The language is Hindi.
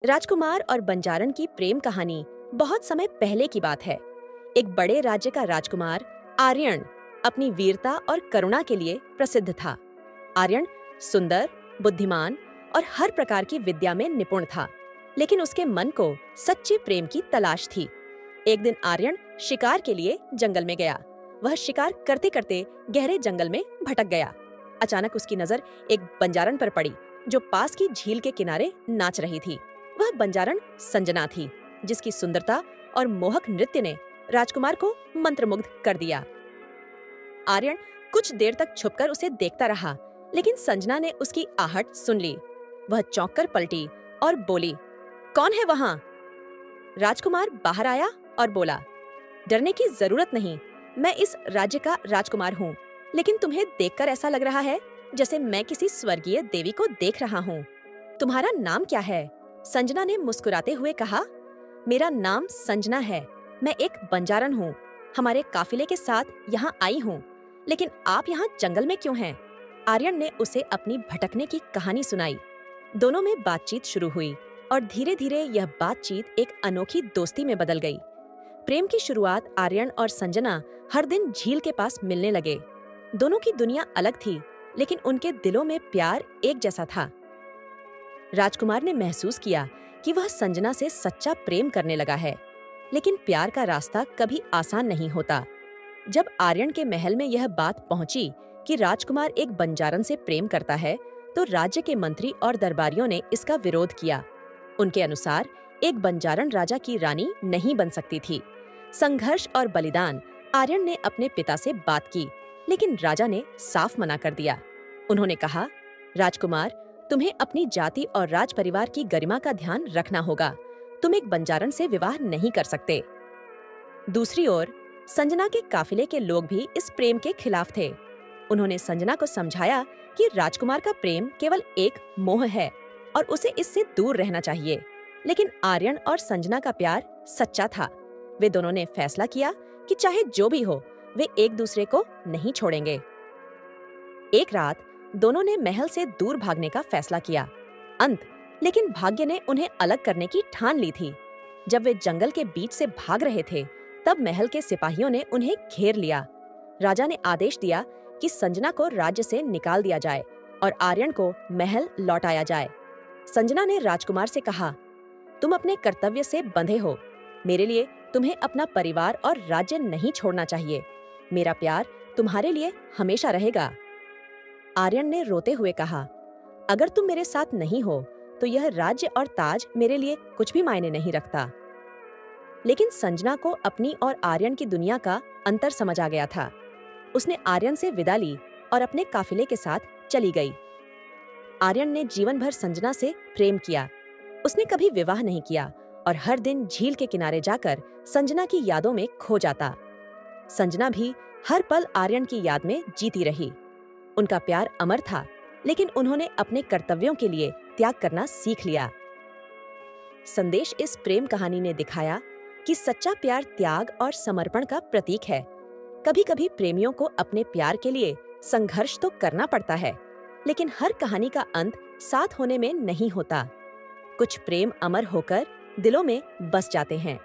राजकुमार और बंजारन की प्रेम कहानी बहुत समय पहले की बात है। एक बड़े राज्य का राजकुमार आर्यन अपनी वीरता और करुणा के लिए प्रसिद्ध था। आर्यन सुंदर, बुद्धिमान और हर प्रकार की विद्या में निपुण था, लेकिन उसके मन को सच्चे प्रेम की तलाश थी। एक दिन आर्यन शिकार के लिए जंगल में गया। वह शिकार करते करते गहरे जंगल में भटक गया। अचानक उसकी नजर एक बंजारन पर पड़ी, जो पास की झील के किनारे नाच रही थी। वह बंजारन संजना थी, जिसकी सुंदरता और मोहक नृत्य ने राजकुमार को मंत्रमुग्ध कर दिया। आर्यन कुछ देर तक छुपकर उसे देखता रहा, लेकिन संजना ने उसकी आहट सुन ली। वह चौंक कर पलटी और बोली, "कौन है वहां?" राजकुमार बाहर आया और बोला, "डरने की जरूरत नहीं, मैं इस राज्य का राजकुमार हूँ, लेकिन तुम्हें देखकर ऐसा लग रहा है जैसे मैं किसी स्वर्गीय देवी को देख रहा हूँ। तुम्हारा नाम क्या है?" संजना ने मुस्कुराते हुए कहा, "मेरा नाम संजना है। मैं एक बंजारन हूँ। हमारे काफिले के साथ यहाँ आई हूँ, लेकिन आप यहाँ जंगल में क्यों हैं?" आर्यन ने उसे अपनी भटकने की कहानी सुनाई। दोनों में बातचीत शुरू हुई और धीरे धीरे यह बातचीत एक अनोखी दोस्ती में बदल गई। प्रेम की शुरुआत आर्यन और संजना हर दिन झील के पास मिलने लगे। दोनों की दुनिया अलग थी, लेकिन उनके दिलों में प्यार एक जैसा था। राजकुमार ने महसूस किया कि वह संजना से सच्चा प्रेम करने लगा है, लेकिन प्यार का रास्ता कभी आसान नहीं होता। जब आर्यन के महल में यह बात पहुंची कि राजकुमार एक बंजारन से प्रेम करता है, तो राज्य के मंत्री और दरबारियों ने इसका विरोध किया। उनके अनुसार एक बंजारन राजा की रानी नहीं बन सकती थी। संघर्ष और बलिदान। आर्यन ने अपने पिता से बात की, लेकिन राजा ने साफ मना कर दिया। उन्होंने कहा, "राजकुमार, तुम्हें अपनी जाति और राज परिवार की गरिमा का ध्यान रखना होगा। तुम एक बंजारन से विवाह नहीं कर सकते।" दूसरी ओर संजना के काफिले के लोग भी इस प्रेम के खिलाफ थे। उन्होंने संजना को समझाया कि राजकुमार का प्रेम केवल एक मोह है और उसे इससे दूर रहना चाहिए। लेकिन आर्यन और संजना का प्यार सच्चा था। वे दोनों ने फैसला किया कि चाहे जो भी हो, वे एक दूसरे को नहीं छोड़ेंगे। एक रात दोनों ने महल से दूर भागने का फैसला किया। लेकिन भाग्य ने उन्हें अलग करने की ठान ली थी। जब वे जंगल के बीच से भाग रहे थे, तब महल के सिपाहियों ने उन्हें घेर लिया। राजा ने आदेश दिया कि संजना को राज्य से निकाल दिया जाए और आर्यन को महल लौटाया जाए। संजना ने राजकुमार से कहा, "तुम अपने कर्तव्य से बंधे हो। मेरे लिए तुम्हें अपना परिवार और राज्य नहीं छोड़ना चाहिए। मेरा प्यार तुम्हारे लिए हमेशा रहेगा।" आर्यन ने रोते हुए कहा, "अगर तुम मेरे साथ नहीं हो, तो यह राज्य और ताज मेरे लिए कुछ भी मायने नहीं रखता।" लेकिन संजना को अपनी और आर्यन की दुनिया का अंतर समझ आ गया था। उसने आर्यन से विदा ली और अपने काफिले के साथ चली गई। आर्यन ने जीवन भर संजना से प्रेम किया। उसने कभी विवाह नहीं किया और हर दिन झील के किनारे जाकर संजना की यादों में खो जाता। संजना भी हर पल आर्यन की याद में जीती रही। उनका प्यार अमर था, लेकिन उन्होंने अपने कर्तव्यों के लिए त्याग करना सीख लिया। संदेश इस प्रेम कहानी ने दिखाया कि सच्चा प्यार त्याग और समर्पण का प्रतीक है। कभी-कभी प्रेमियों को अपने प्यार के लिए संघर्ष तो करना पड़ता है, लेकिन हर कहानी का अंत साथ होने में नहीं होता। कुछ प्रेम अमर होकर दिलों में बस जाते हैं।